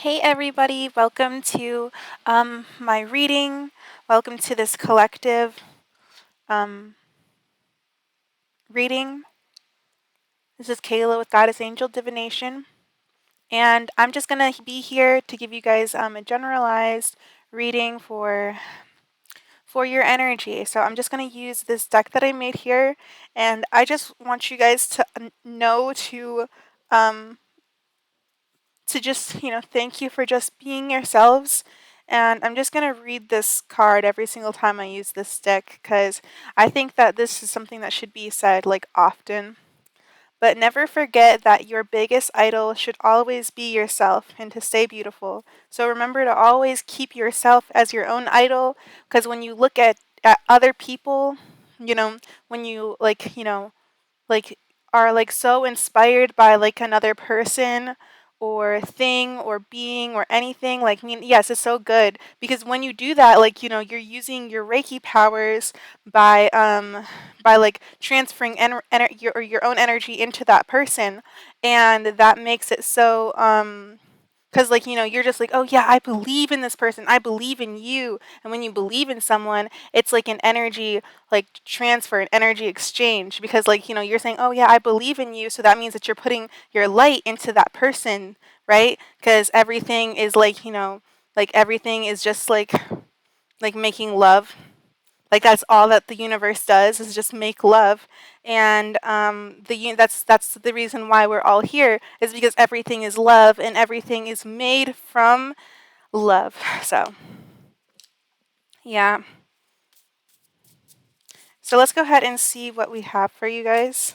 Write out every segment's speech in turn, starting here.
Hey everybody, welcome to my reading. Welcome to this collective um, reading. This is Kayla with Goddess Angel Divination, and I'm just going to be here to give you guys a generalized reading for your energy. So I'm just going to use this deck that I made here, and I just want you guys to know um, to just, thank you for just being yourselves. And I'm just going to read this card every single time I use this deck because I think that this is something that should be said like often. But never forget that your biggest idol should always be yourself and to stay beautiful. So remember to always keep yourself as your own idol because when you look at other people, when you like are like so inspired by like another person or thing or being or anything, like, I mean, yes, it's so good because when you do that, like, you're using your Reiki powers by like transferring your own energy into that person, and that makes it so because, like, you're just like, oh, yeah, I believe in this person. I believe in you. And when you believe in someone, it's like an energy, like, transfer, an energy exchange. Because, like, you're saying, oh, yeah, I believe in you. So that means that you're putting your light into that person, right? Because everything is, like everything is just, like making love. Like that's all that the universe does is just make love, and that's the reason why we're all here is because everything is love and everything is made from love. So yeah, so let's go ahead and see what we have for you guys.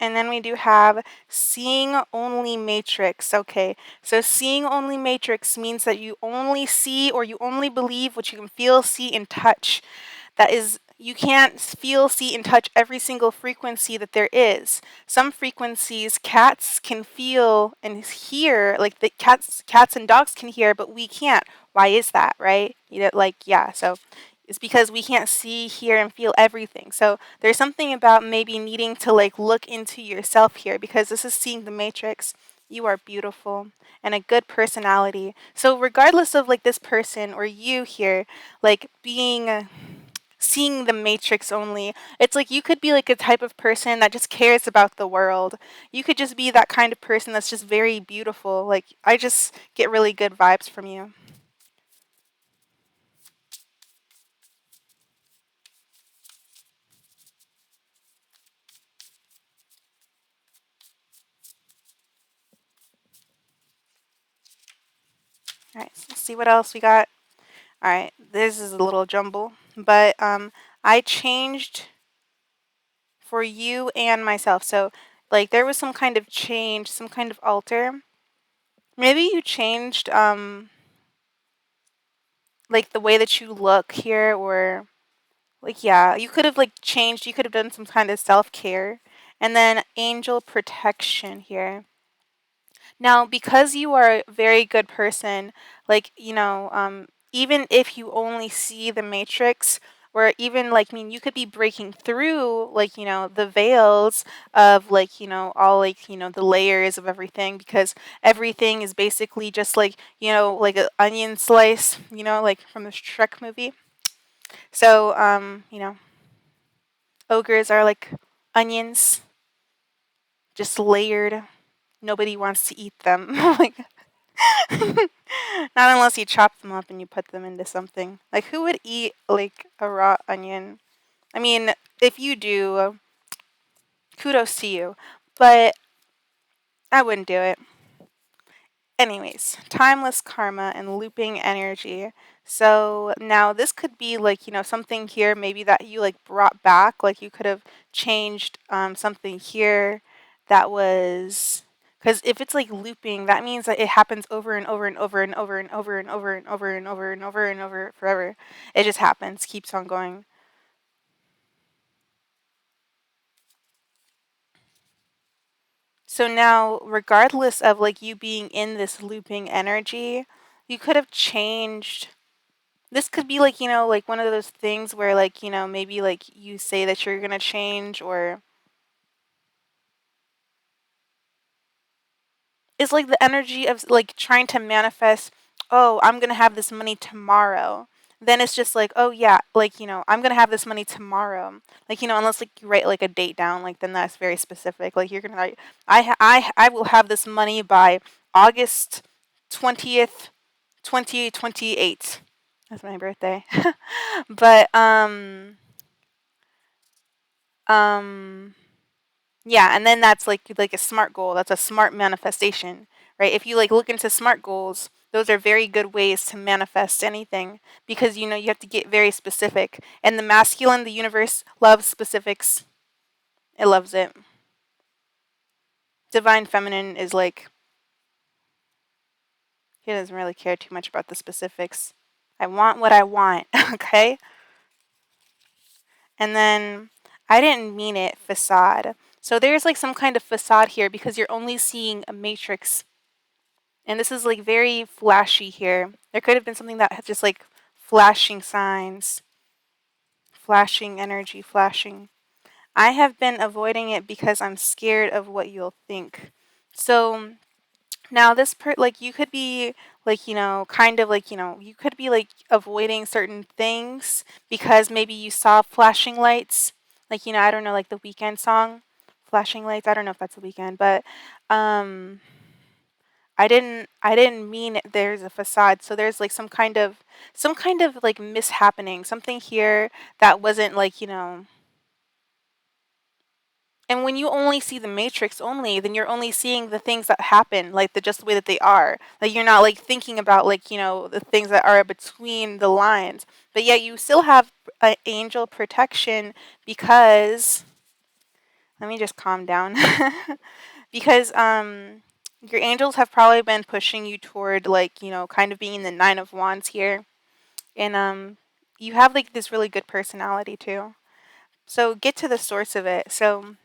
And then we do have seeing only matrix. Okay, so seeing only matrix means that you only see or you only believe what you can feel, see, and touch. That is, you can't feel, see, and touch every single frequency that there is. Some frequencies cats can feel and hear, like the cats and dogs can hear, but we can't. Why is that, right? So it's because we can't see, hear, and feel everything. So there's something about maybe needing to like look into yourself here because this is seeing the matrix. You are beautiful and a good personality. So regardless of like this person or you here, like being seeing the matrix only, it's like you could be like a type of person that just cares about the world. You could just be that kind of person that's just very beautiful. Like I just get really good vibes from you. All right, so let's see what else we got. All right, this is a little jumble, but I changed for you and myself. So like there was some kind of change, some kind of alter. Maybe you changed like the way that you look here, or like, yeah, you could have like changed, you could have done some kind of self-care. And then angel protection here. Now, because you are a very good person, like, even if you only see the matrix, or even like, I mean, you could be breaking through, like, the veils of, like, all, like, the layers of everything, because everything is basically just like, like an onion slice, like from the Shrek movie. So, ogres are like onions, just layered. Nobody wants to eat them. Like, not unless you chop them up and you put them into something. Like, who would eat like a raw onion? I mean, if you do, kudos to you, but I wouldn't do it. Anyways, timeless karma and looping energy. So now this could be like, something here maybe that you like brought back, like you could have changed something here that was, because if it's like looping, that means that it happens over and over and over and over and over and over and over and over and over and over forever. It just happens, keeps on going. So now, regardless of like you being in this looping energy, you could have changed. This could be like, like one of those things where like, maybe like you say that you're going to change, or is like the energy of like trying to manifest, oh, I'm going to have this money tomorrow. Then it's just like, oh yeah, like, I'm going to have this money tomorrow. Like, unless like you write like a date down, like then that's very specific. Like you're going to write, I will have this money by August 20th, 2028. That's my birthday. But um yeah, and then that's like a SMART goal. That's a SMART manifestation, right? If you like look into SMART goals, those are very good ways to manifest anything because you have to get very specific. And the masculine, the universe loves specifics. It loves it. Divine feminine is like he doesn't really care too much about the specifics. I want what I want, okay? And then I didn't mean it, facade. So there's like some kind of facade here because you're only seeing a matrix. And this is like very flashy here. There could have been something that had just like flashing signs, flashing energy, flashing. I have been avoiding it because I'm scared of what you'll think. So now this like you could be like, kind of like, you could be like avoiding certain things because maybe you saw flashing lights. Like, I don't know, like the Weekend song, Flashing Lights. I don't know if that's the Weekend, but I didn't mean there's a facade. So there's like some kind of like mishappening, something here that wasn't like, and when you only see the matrix only, then you're only seeing the things that happen, like just the way that they are. Like you're not like thinking about like, the things that are between the lines. But yet you still have angel protection because let me just calm down. Because your angels have probably been pushing you toward like, kind of being the 9 of wands here. And you have like this really good personality too. So get to the source of it. So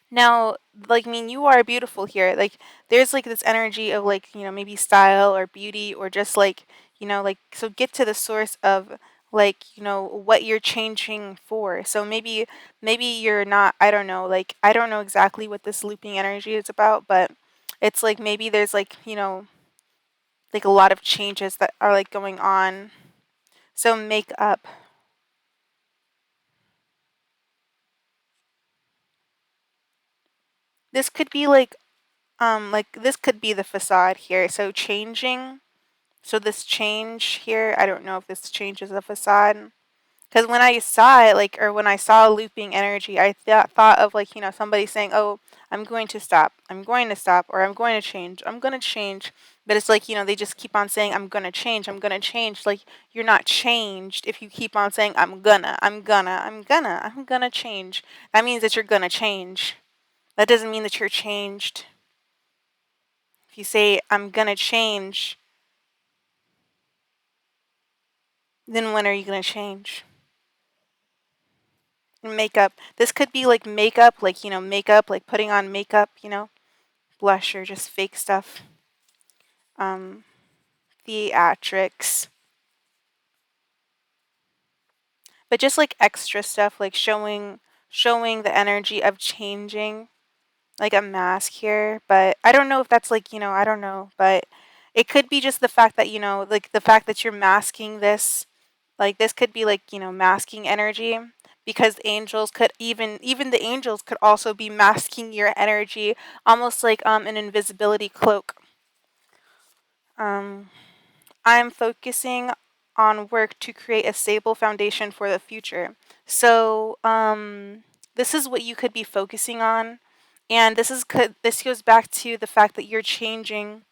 now, like, I mean, you are beautiful here. Like, there's like this energy of like, maybe style or beauty or just like, like, so get to the source of like, what you're changing for. So maybe you're not, I don't know, like, I don't know exactly what this looping energy is about, but it's like maybe there's like, like a lot of changes that are like going on. So make up. This could be like this could be the facade here. So changing. So this change here, I don't know if this change is a facade. Because when I saw it, like, or when I saw looping energy, I thought of like, somebody saying, oh, I'm going to stop, or I'm going to change, I'm going to change. But it's like, they just keep on saying, I'm going to change, I'm going to change. Like, you're not changed if you keep on saying, I'm gonna change. That means that you're going to change. That doesn't mean that you're changed. If you say, I'm going to change, then when are you going to change? Makeup. This could be like makeup, like, makeup, like putting on makeup, blush or just fake stuff. Um, Theatrics. But just like extra stuff, like showing the energy of changing, like a mask here. But I don't know if that's like, I don't know. But it could be just the fact that, like the fact that you're masking this. Like this could be like, masking energy because angels could even the angels could also be masking your energy, almost like an invisibility cloak. Um I'm focusing on work to create a stable foundation for the future. So, this is what you could be focusing on. And this goes back to the fact that you're changing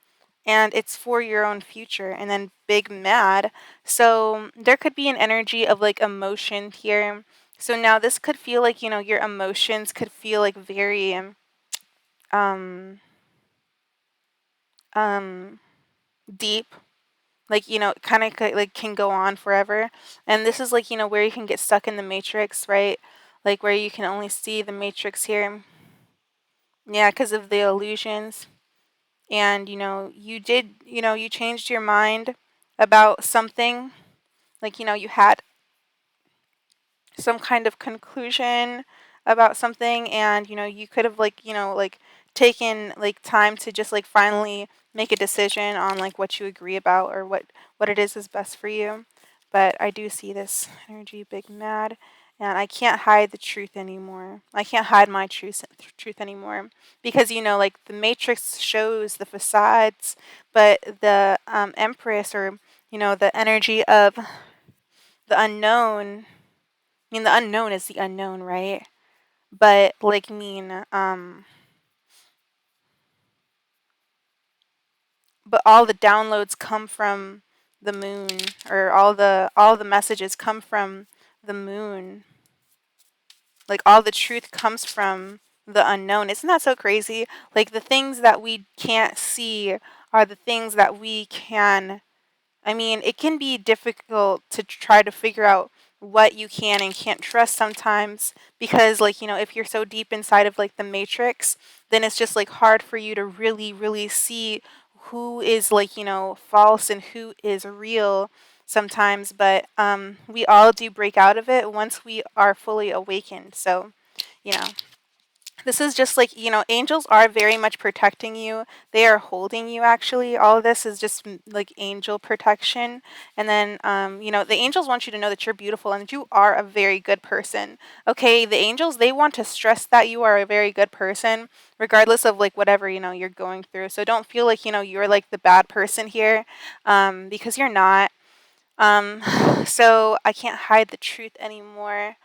and it's for your own future, and then big mad. So there could be an energy of like emotion here. So now this could feel like, your emotions could feel like very um um deep, like, kind of like can go on forever. And this is like, where you can get stuck in the matrix, right? Like where you can only see the matrix here. Yeah, because of the illusions. And you changed your mind about something, like, you had some kind of conclusion about something, and you could have like, like taken like time to just like finally make a decision on like what you agree about or what it is best for you. But I do see this energy big mad, and I can't hide the truth anymore. I can't hide my truth anymore, because like the Matrix shows the facades, but the Empress, or the energy of the unknown. I mean, the unknown is the unknown, right? But like, but all the downloads come from the moon, or all the messages come from the moon. Like, all the truth comes from the unknown. Isn't that so crazy? Like, the things that we can't see are the things that we can. I mean, it can be difficult to try to figure out what you can and can't trust sometimes, because like, if you're so deep inside of like the matrix, then it's just like hard for you to really really see who is like, false and who is real sometimes. But we all do break out of it once we are fully awakened. So, you know, this is just like, angels are very much protecting you. They are holding you, actually. All of this is just like angel protection. And then, the angels want you to know that you're beautiful and that you are a very good person. Okay, the angels, they want to stress that you are a very good person, regardless of like whatever, you're going through. So don't feel like, you're like the bad person here, because you're not. Um, so I can't hide the truth anymore.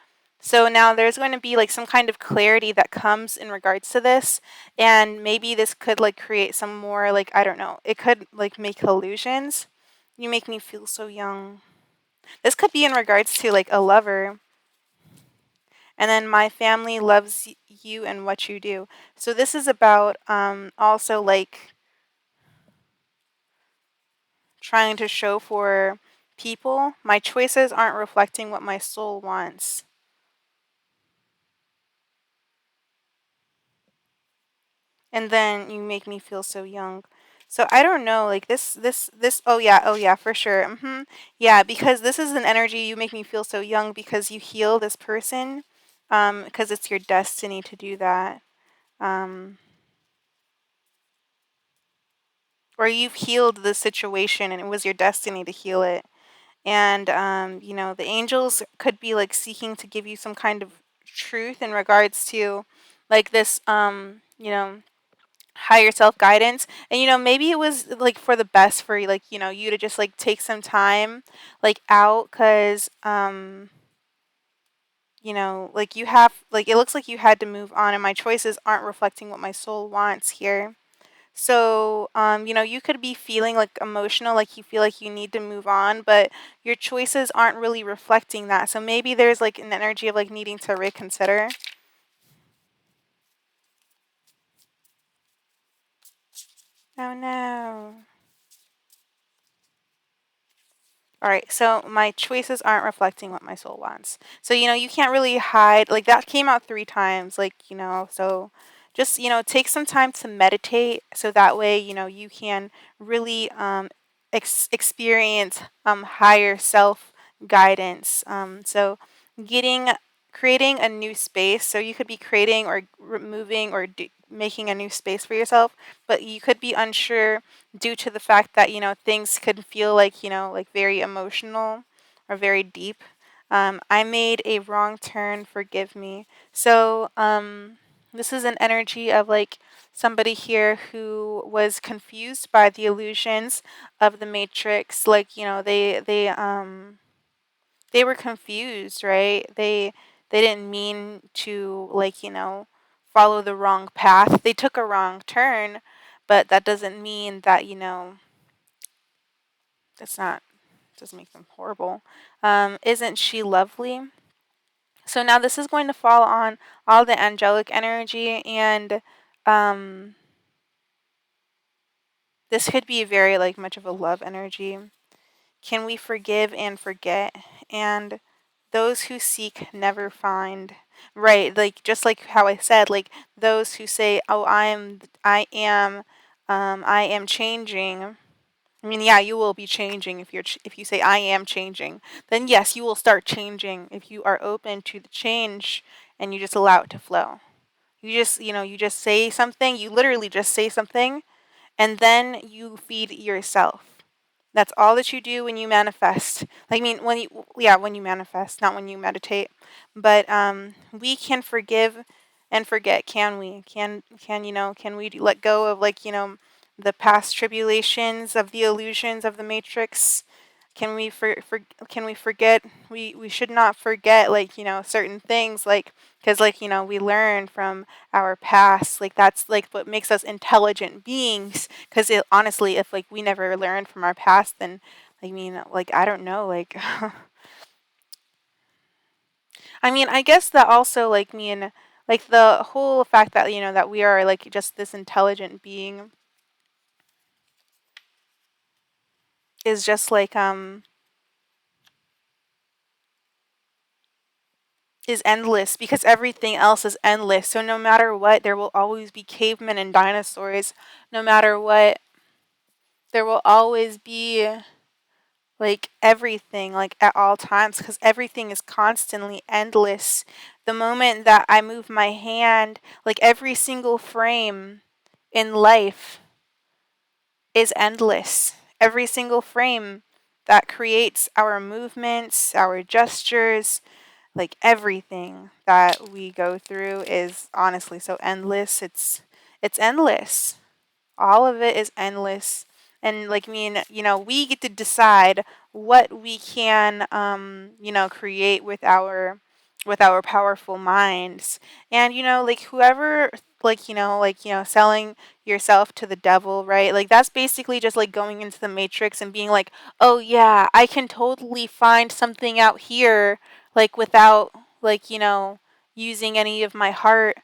So now there's going to be like some kind of clarity that comes in regards to this, and maybe this could like create some more, like, I don't know, it could like make illusions. You make me feel so young. This could be in regards to like a lover. And then my family loves you and what you do. So this is about also like trying to show for people my choices aren't reflecting what my soul wants. And then you make me feel so young. So I don't know, like this. Oh yeah, for sure. Yeah, because this is an energy. You make me feel so young because you heal this person, because it's your destiny to do that. Um, or you've healed the situation and it was your destiny to heal it. And the angels could be like seeking to give you some kind of truth in regards to like this, higher self guidance. And maybe it was like for the best for like, you to just like take some time like out, because like you have, like, it looks like you had to move on, and my choices aren't reflecting what my soul wants here. So, you could be feeling like emotional, like you feel like you need to move on, but your choices aren't really reflecting that. So maybe there's like an energy of like needing to reconsider. Oh no. All right, so my choices aren't reflecting what my soul wants. So, you can't really hide. Like, that came out 3 times, like, so just, take some time to meditate, so that way, you can really experience higher self guidance. So, getting, creating a new space. So, you could be creating or removing or making a new space for yourself, but you could be unsure due to the fact that things could feel like like very emotional or very deep. I made a wrong turn, forgive me. So this is an energy of like somebody here who was confused by the illusions of the matrix. Like, they were confused, right? They didn't mean to, like, follow the wrong path. They took a wrong turn, but that doesn't mean that, that's not, doesn't make them horrible. Isn't she lovely? So now this is going to fall on all the angelic energy, and this could be very like much of a love energy. Can we forgive and forget? And those who seek never find. Right, like just like how I said, like those who say, "Oh, I am changing." I mean, yeah, you will be changing if if you say I am changing. Then yes, you will start changing if you are open to the change and you just allow it to flow. You just say something, you literally just say something, and then you feed yourself. That's all that you do when you manifest. I mean, when you manifest, not when you meditate. But we can forgive and forget, can we? Can we let go of, the past tribulations of the illusions of the matrix? Can we can we forget? We should not forget, certain things, because, we learn from our past. Like, that's like what makes us intelligent beings. Because honestly, if, we never learned from our past, then, I don't know, I mean, I guess that also, the whole fact that, that we are, just this intelligent being is just is endless, because everything else is endless. So no matter what, there will always be cavemen and dinosaurs. No matter what, there will always be, everything, at all times, because everything is constantly endless. The moment that I move my hand, every single frame in life is endless. Every single frame that creates our movements, our gestures, everything that we go through is honestly so endless. It's endless. All of it is endless. And, we get to decide what we can, create with our powerful minds. And, whoever, selling yourself to the devil, right? That's basically just going into the matrix and being like, oh yeah, I can totally find something out here, without, using any of my heart.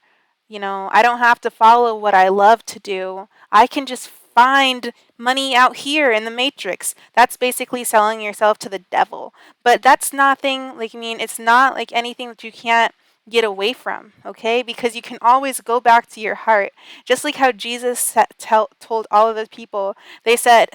I don't have to follow what I love to do. I can just find money out here in the matrix. That's basically selling yourself to the devil. But that's nothing, it's not anything that you can't get away from, okay? Because you can always go back to your heart. Just like how Jesus told all of the people, he said,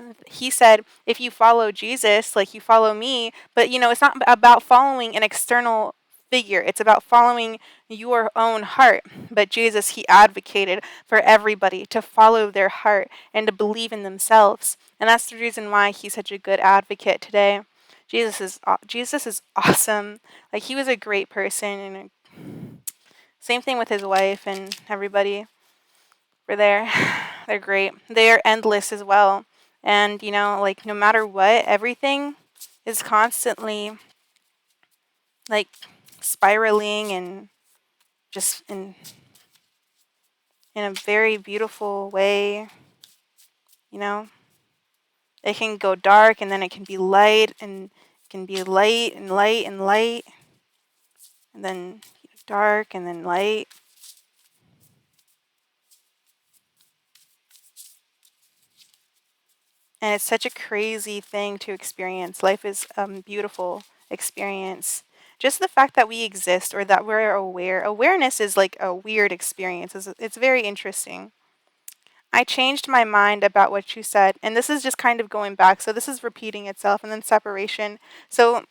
if you follow Jesus, you follow me. But, it's not about following an external figure. It's about following your own heart. But Jesus, he advocated for everybody to follow their heart and to believe in themselves. And that's the reason why he's such a good advocate today. Jesus is awesome. He was a great person, and same thing with his wife and everybody were there. They're great. They're endless as well. And, no matter what, everything is constantly spiraling and just in a very beautiful way, you know. It can go dark and then it can be light, and it can be light and light and light, and then dark and then light. And it's such a crazy thing to experience. Life is a beautiful experience. Just the fact that we exist, or that we're aware. Awareness is a weird experience. It's very interesting. I changed my mind about what you said, and this is just kind of going back. So this is repeating itself, and then separation. So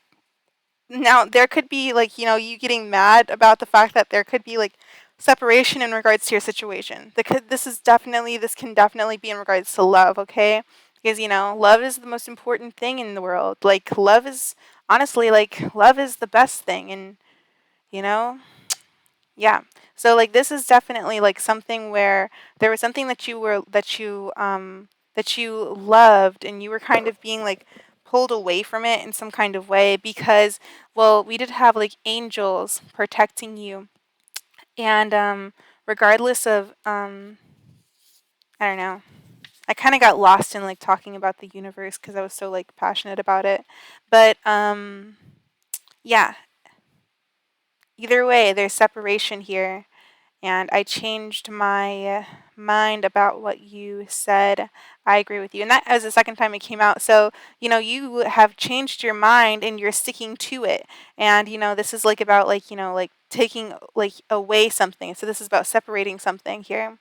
now there could be you getting mad about the fact that there could be separation in regards to your situation. This can definitely be in regards to love, okay? Because love is the most important thing in the world. Love is honestly love is the best thing, and you know yeah. So this is definitely something where there was something that you loved, and you were kind of being pulled away from it in some kind of way, because, well, we did have angels protecting you. And regardless of I don't know. I kind of got lost in talking about the universe because I was so passionate about it. But yeah, either way, there's separation here. And I changed my mind about what you said. I agree with you. And that was the second time it came out. So, you have changed your mind and you're sticking to it. And, this is about taking away something. So this is about separating something here.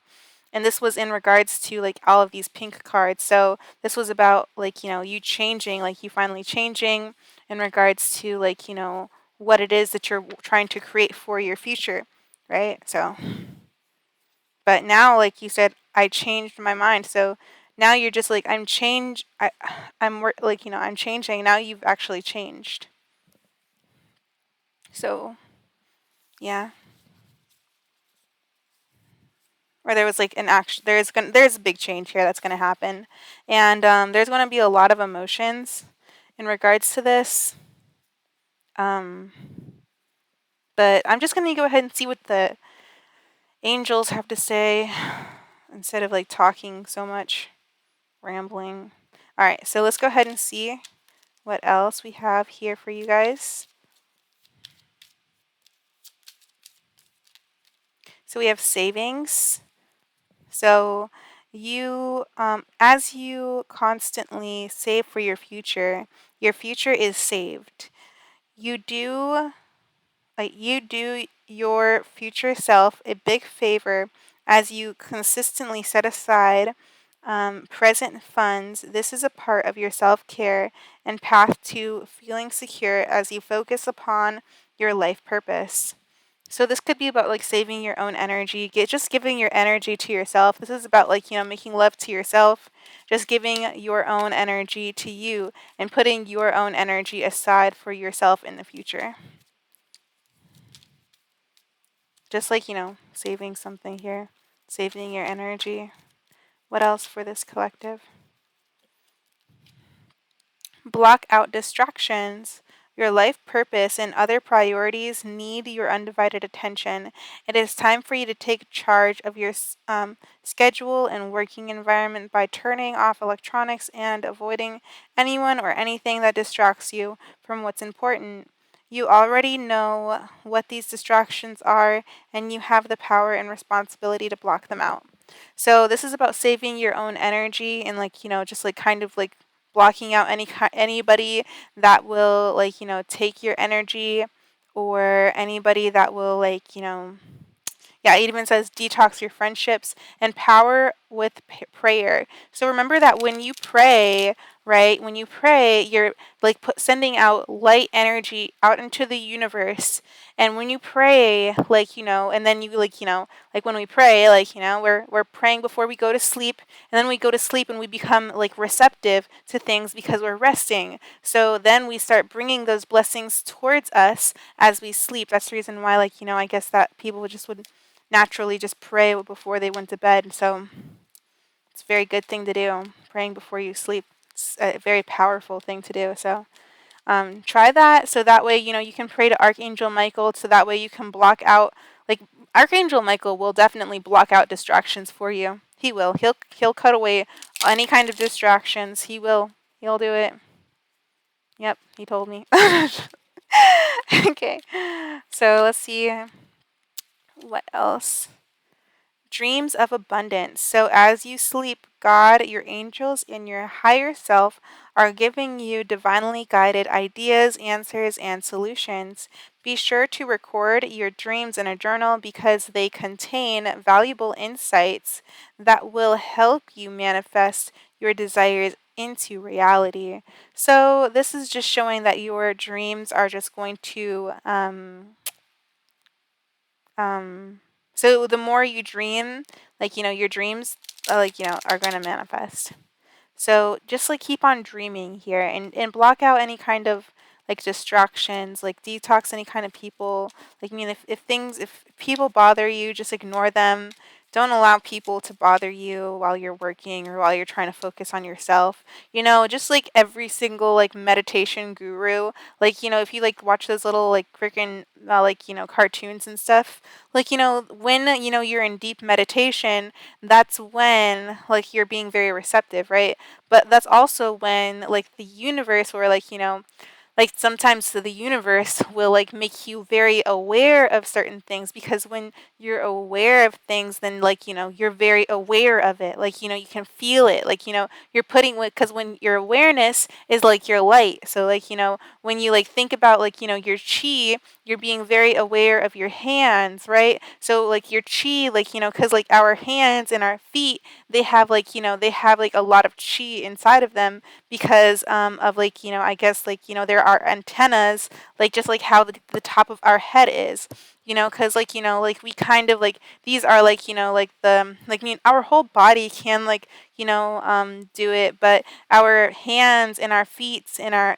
And this was in regards to all of these pink cards. So this was about you changing, you finally changing in regards to what it is that you're trying to create for your future, right? So But now, like you said, I changed my mind. So now you're just like, I'm like, I'm changing. Now you've actually changed. So, yeah. Or there was like an action, there's a big change here that's going to happen. And there's going to be a lot of emotions in regards to this. But I'm just going to go ahead and see what the angels have to say instead of like talking so much, rambling. All right, so let's go ahead and see what else we have here for you guys. So we have savings. So you, as you constantly save for your future is saved. You do your future self a big favor as you consistently set aside present funds. This is a part of your self-care and path to feeling secure as you focus upon your life purpose. So this could be about like saving your own energy, just giving your energy to yourself. This is about like, making love to yourself, just giving your own energy to you and putting your own energy aside for yourself in the future. Just like, saving something here, saving your energy. What else for this collective? Block out distractions. Your life purpose and other priorities need your undivided attention. It is time for you to take charge of your schedule and working environment by turning off electronics and avoiding anyone or anything that distracts you from what's important. You already know what these distractions are, and you have the power and responsibility to block them out. So this is about saving your own energy and like, just like kind of like blocking out anybody that will like, take your energy, or anybody that will like, yeah, it even says detox your friendships and power with prayer. So remember that when you pray, right? When you pray, you're like sending out light energy out into the universe. And when you pray, like, and then you like, like when we pray, like, we're praying before we go to sleep, and then we go to sleep and we become like receptive to things because we're resting. So then we start bringing those blessings towards us as we sleep. That's the reason why, like, I guess that people would naturally just pray before they went to bed. So it's a very good thing to do, praying before you sleep. It's a very powerful thing to do. So try that, so that way, you can pray to Archangel Michael, so that way you can block out, like, Archangel Michael will definitely block out distractions for you. He will. He'll cut away any kind of distractions. He'll do it. Yep, he told me. Okay, so let's see what else. Dreams of abundance. So as you sleep, God, your angels, and your higher self are giving you divinely guided ideas, answers, and solutions. Be sure to record your dreams in a journal because they contain valuable insights that will help you manifest your desires into reality. So this is just showing that your dreams are just going to so the more you dream, like, your dreams, like, are going to manifest. So just like keep on dreaming here, and block out any kind of like distractions, like detox any kind of people. Like, I mean, if people bother you, just ignore them. Don't allow people to bother you while you're working or while you're trying to focus on yourself. Just like every single like meditation guru, like, if you like watch those little like freaking like, cartoons and stuff, like, when, you're in deep meditation, that's when like you're being very receptive, right? But that's also when like the universe, or like, like sometimes the universe will like make you very aware of certain things, because when you're aware of things, then like, you're very aware of it, like, you can feel it, like, you're putting, because when your awareness is like your light, so like, when you like think about like, your chi, you're being very aware of your hands, right? So like your chi, like, because like our hands and our feet, they have like, they have like a lot of chi inside of them, because of like, I guess like, there are antennas, like just like how the top of our head is. because like like we kind of like these are like like the like our whole body can like do it, but our hands and our feet and our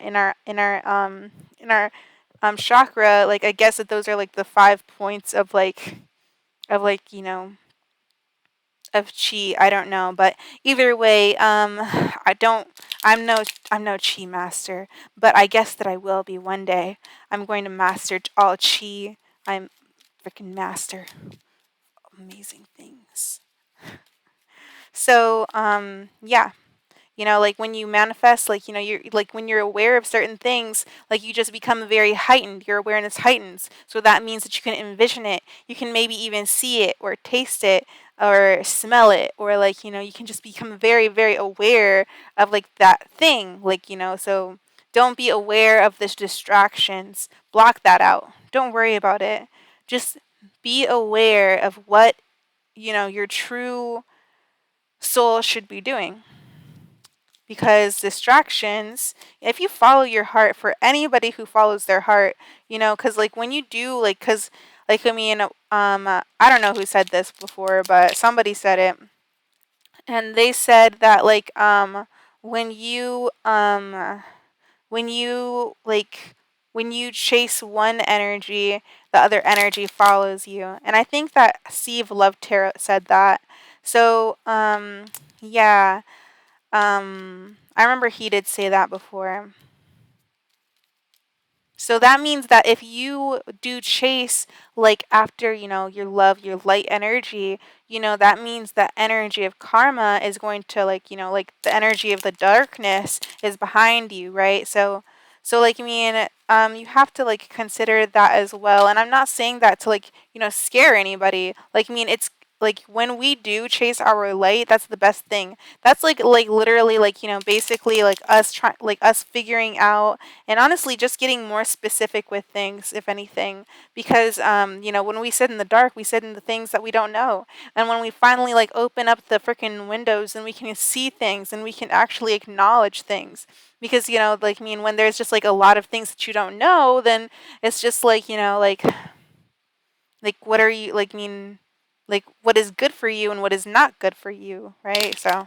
chakra, like I guess that those are like the 5 points of like of chi. I don't know, but either way, I don't. I'm no chi master, but I guess that I will be one day. I'm going to master all chi. I'm freaking master. Amazing things. So, yeah. Like when you manifest, like, you're like when you're aware of certain things, like you just become very heightened. Your awareness heightens. So that means that you can envision it. You can maybe even see it or taste it or smell it, or like, you can just become very, very aware of like that thing. Like, so don't be aware of the distractions. Block that out. Don't worry about it. Just be aware of what, your true soul should be doing. Because distractions, if you follow your heart, for anybody who follows their heart, because like when you do, like, because like I don't know who said this before, but somebody said it, and they said that like when you when you like when you chase one energy, the other energy follows you. And I think that Steve Love Tarot said that. So yeah. I remember he did say that before. So that means that if you do chase, like after, your love, your light energy, that means that energy of karma is going to like, like the energy of the darkness is behind you, right? So like, you have to like consider that as well. And I'm not saying that to like, scare anybody. Like, it's like when we do chase our light, that's the best thing. That's like literally like, basically like us trying, like us figuring out, and honestly just getting more specific with things, if anything, because when we sit in the dark, we sit in the things that we don't know. And when we finally like open up the freaking windows, and we can see things, and we can actually acknowledge things, because like when there's just like a lot of things that you don't know, then it's just like like what are you like like what is good for you and what is not good for you, right? So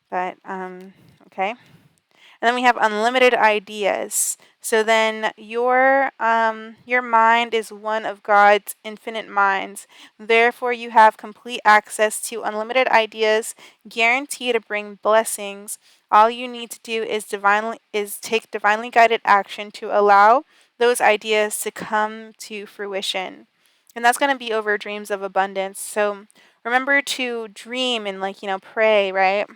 but okay. And then we have unlimited ideas. So then your mind is one of God's infinite minds. Therefore, you have complete access to unlimited ideas, guaranteed to bring blessings. All you need to do is take divinely guided action to allow those ideas to come to fruition. And that's going to be over dreams of abundance. So remember to dream and like, pray, right?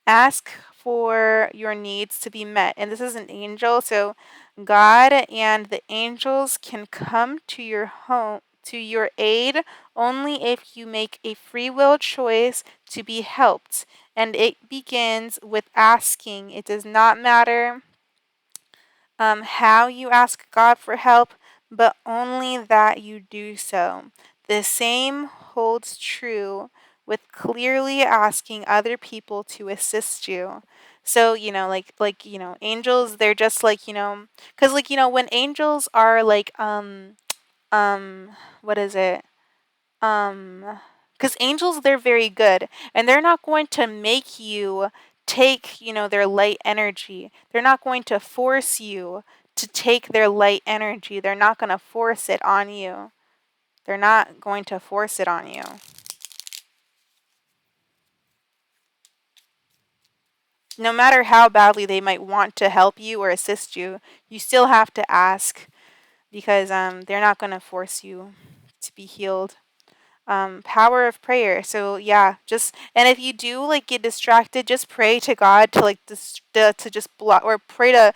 Ask for your needs to be met. And this is an angel, so God and the angels can come to your home, to your aid, only if you make a free will choice to be helped. And it begins with asking. It does not matter how you ask God for help, but only that you do so. The same holds true with clearly asking other people to assist you. So, angels, they're just like, cuz like, when angels are like what is it? Because angels, they're very good, and they're not going to make you take, their light energy. They're not going to force you to take their light energy. They're not going to force it on you. They're not going to force it on you. No matter how badly they might want to help you or assist you, you still have to ask, because they're not going to force you to be healed. Power of prayer. So yeah, just, and if you do like get distracted, just pray to God to like to just block, or pray to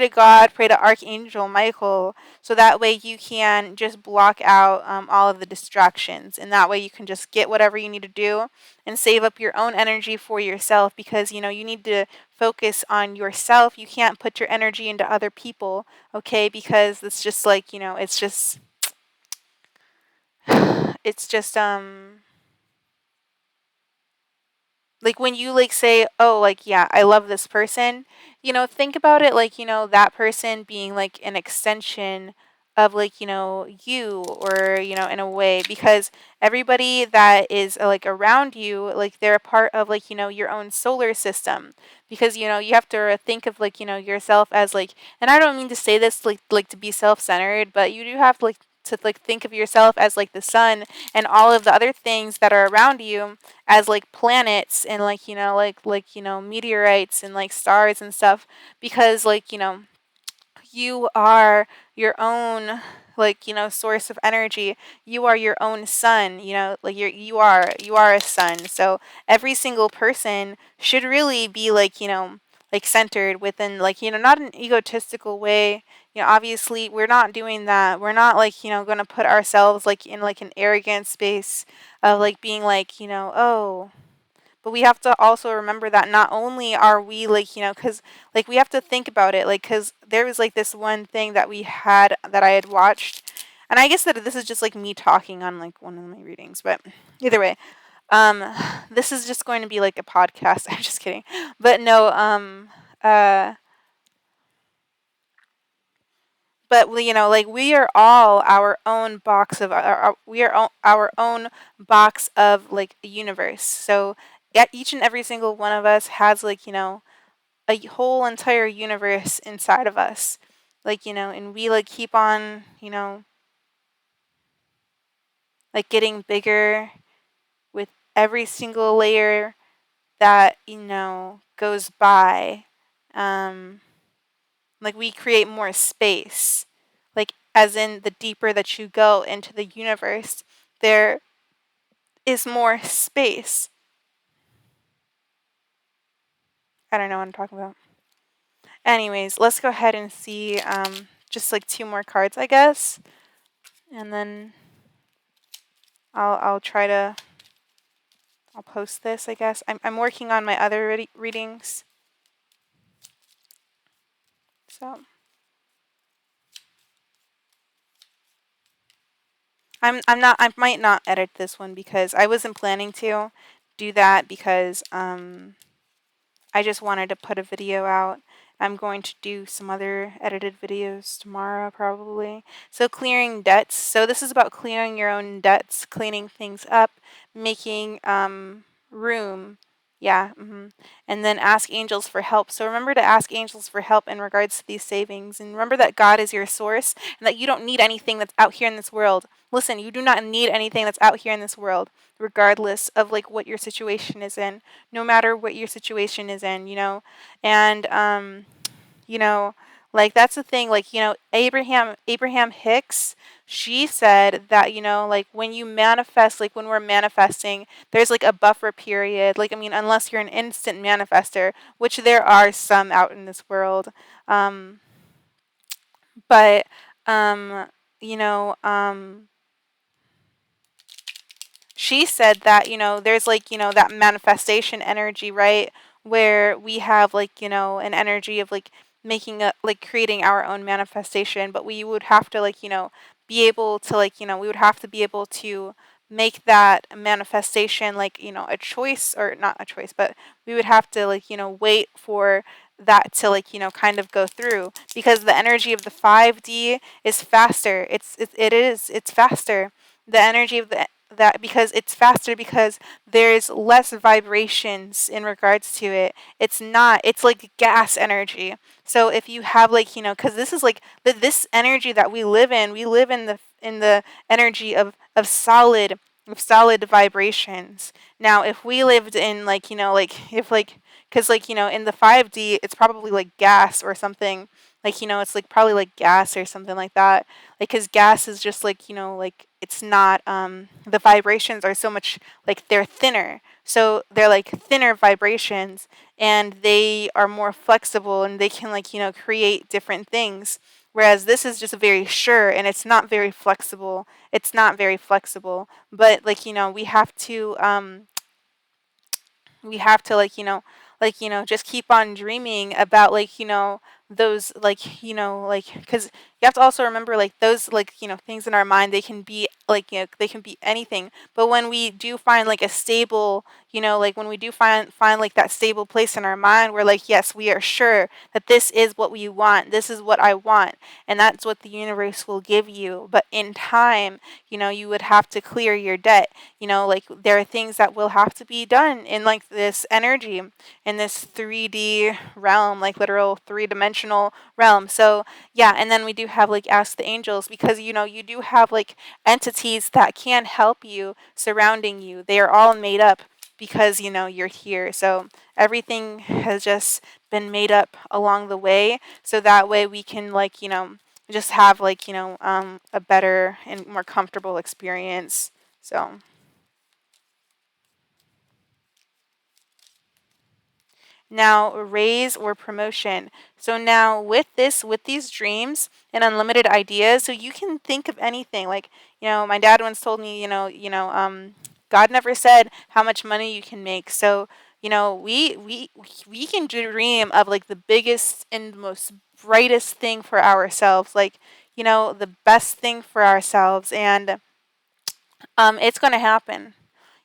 God, pray to Archangel Michael, so that way you can just block out all of the distractions, and that way you can just get whatever you need to do and save up your own energy for yourself, because you need to focus on yourself. You can't put your energy into other people, okay? Because it's just like, it's just like when you like say, oh, like, yeah, I love this person, think about it like, that person being like an extension of like, you, or, in a way, because everybody that is like around you, like they're a part of like, your own solar system, because, you have to think of like, yourself as like, and I don't mean to say this like to be self-centered, but you do have to like think of yourself as like the sun and all of the other things that are around you as like planets and like, meteorites and like stars and stuff, because like, you are your own like, source of energy. You are your own sun, like you are a sun. So every single person should really be like, like centered within like, not an egotistical way. Obviously we're not doing that. We're not like, going to put ourselves like in like an arrogant space of like being like, oh, but we have to also remember that not only are we like, because like we have to think about it, like, because there was like this one thing that we had that I had watched, and I guess that this is just like me talking on like one of my readings, but either way, um, this is just going to be like a podcast. I'm just kidding, but no, uh, but like we are all our own box of we are our own box of like a universe. So each and every single one of us has like, a whole entire universe inside of us, like, and we like keep on, like getting bigger with every single layer that, goes by. um like we create more space, like as in the deeper that you go into the universe, there is more space. I don't know what I'm talking about. Anyways, let's go ahead and see just like two more cards, I guess, and then I'll try to I'll post this, I guess. I'm working on my other readings, so I'm not, I might not edit this one because I wasn't planning to do that, because I just wanted to put a video out. I'm going to do some other edited videos tomorrow, probably. So clearing debts. So this is about clearing your own debts, cleaning things up, making room. Yeah. And then ask angels for help. So remember to ask angels for help in regards to these savings. And remember that God is your source and that you don't need anything that's out here in this world. Listen, you do not need anything that's out here in this world, regardless of like what your situation is in, no matter what your situation is in, and you know like that's the thing, like, Abraham Hicks, she said that, like when you manifest, like when we're manifesting, there's like a buffer period, like, I mean, unless you're an instant manifester, which there are some out in this world, um but you know she said that, there's like, that manifestation energy, right? Where we have like, an energy of like making a, like creating our own manifestation, but we would have to like, be able to like, we would have to be able to make that manifestation like, a choice, or not a choice, but we would have to like, wait for that to like, kind of go through, because the energy of the 5D is faster. It's faster. The energy of that, because it's faster, because there's less vibrations in regards to it. It's like gas energy. So if you have like, because this is like this energy that we live in the energy of solid vibrations. Now if we lived in like, like if like, because like, in the 5D it's probably like gas or something, like, it's like probably like gas or something like that, like, because gas is just like, like it's not, the vibrations are so much, like they're thinner, so they're like thinner vibrations, and they are more flexible, and they can like, create different things, whereas this is just very sure, and it's not very flexible. But like, we have to like, just keep on dreaming about like, those, like, like, because you have to also remember, like, those, like, things in our mind, they can be like, they can be anything. But when we do find like a stable, like when we do find like that stable place in our mind, we're like, yes, we are sure that this is what we want, this is what I want, and that's what the universe will give you. But in time, you would have to clear your debt. Like, there are things that will have to be done in like this energy, in this 3D realm, like literal three-dimensional realm. So yeah, and then we do have like ask the angels, because you do have like entities that can help you surrounding you. They are all made up because you're here. So everything has just been made up along the way, so that way we can, like, just have like, a better and more comfortable experience. So now, raise or promotion. So now with these dreams and unlimited ideas, so you can think of anything. Like, my dad once told me, God never said how much money you can make. So, we can dream of like the biggest and most brightest thing for ourselves, like, the best thing for ourselves, and it's going to happen.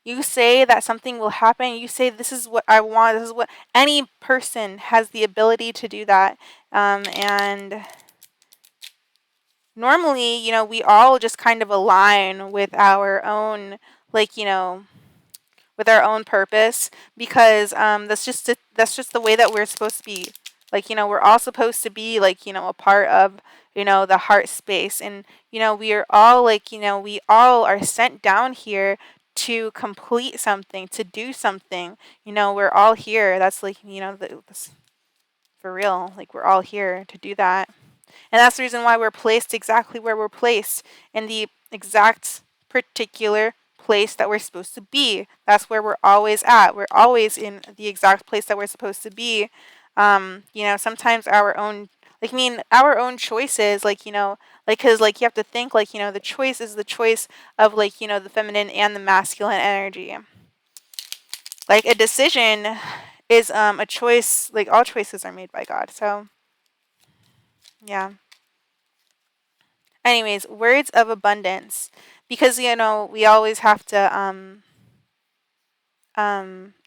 You say that something will happen, you say, this is what I want, this is what any person has the ability to do that. And normally, we all just kind of align with our own, like, with our own purpose, because that's just the way that we're supposed to be. Like, we're all supposed to be, like, a part of, the heart space. And we are all, like, we all are sent down here to complete something, to do something. We're all here. That's like, for real, like, we're all here to do that. And that's the reason why we're placed exactly where we're placed, in the exact particular place that we're supposed to be. That's where we're always at. We're always in the exact place that we're supposed to be. Sometimes our own, like, I mean, our own choices, like, like, because, like, you have to think, like, the choice is the choice of, like, the feminine and the masculine energy. Like, a decision is a choice. Like, all choices are made by God. So, yeah. Anyways, words of abundance, because we always have to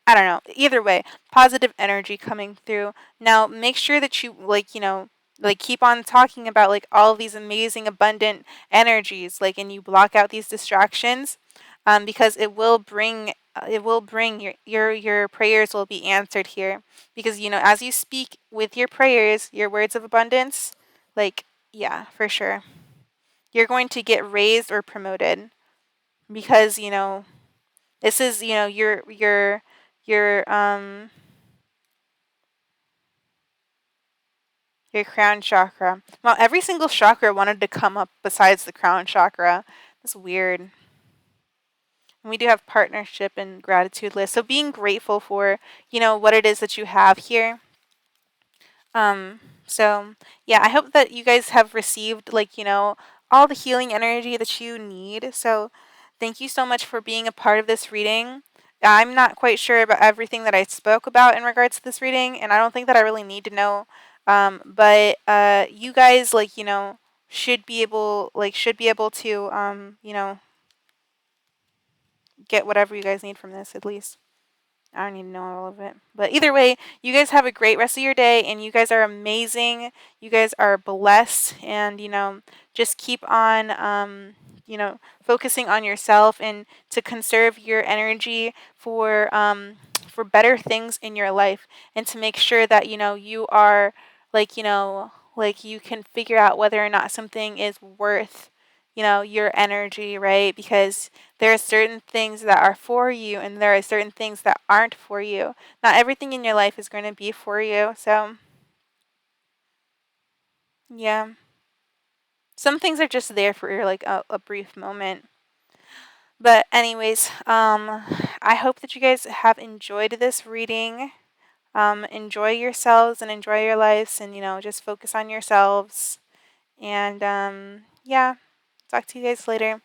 I don't know. Either way, positive energy coming through. Now, make sure that you, like, like, keep on talking about like all of these amazing abundant energies, like, and you block out these distractions, because it will bring your prayers will be answered here, because as you speak with your prayers, your words of abundance, like, yeah, for sure, you're going to get raised or promoted, because this is your your crown chakra. Well, every single chakra wanted to come up besides the crown chakra. That's weird. And we do have partnership and gratitude list. So being grateful for, what it is that you have here. So yeah, I hope that you guys have received, like, all the healing energy that you need. So thank you so much for being a part of this reading. I'm not quite sure about everything that I spoke about in regards to this reading, and I don't think that I really need to know. But you guys, like, should be able to, get whatever you guys need from this, at least. I don't need to know all of it. But either way, you guys have a great rest of your day, and you guys are amazing. You guys are blessed, and, just keep on, focusing on yourself, and to conserve your energy for better things in your life, and to make sure that, you are, like, like, you can figure out whether or not something is worth, your energy, right? Because there are certain things that are for you, and there are certain things that aren't for you. Not everything in your life is going to be for you. So, yeah. Some things are just there for like a brief moment. But anyways, I hope that you guys have enjoyed this reading. Enjoy yourselves and enjoy your lives, and just focus on yourselves. And yeah, talk to you guys later.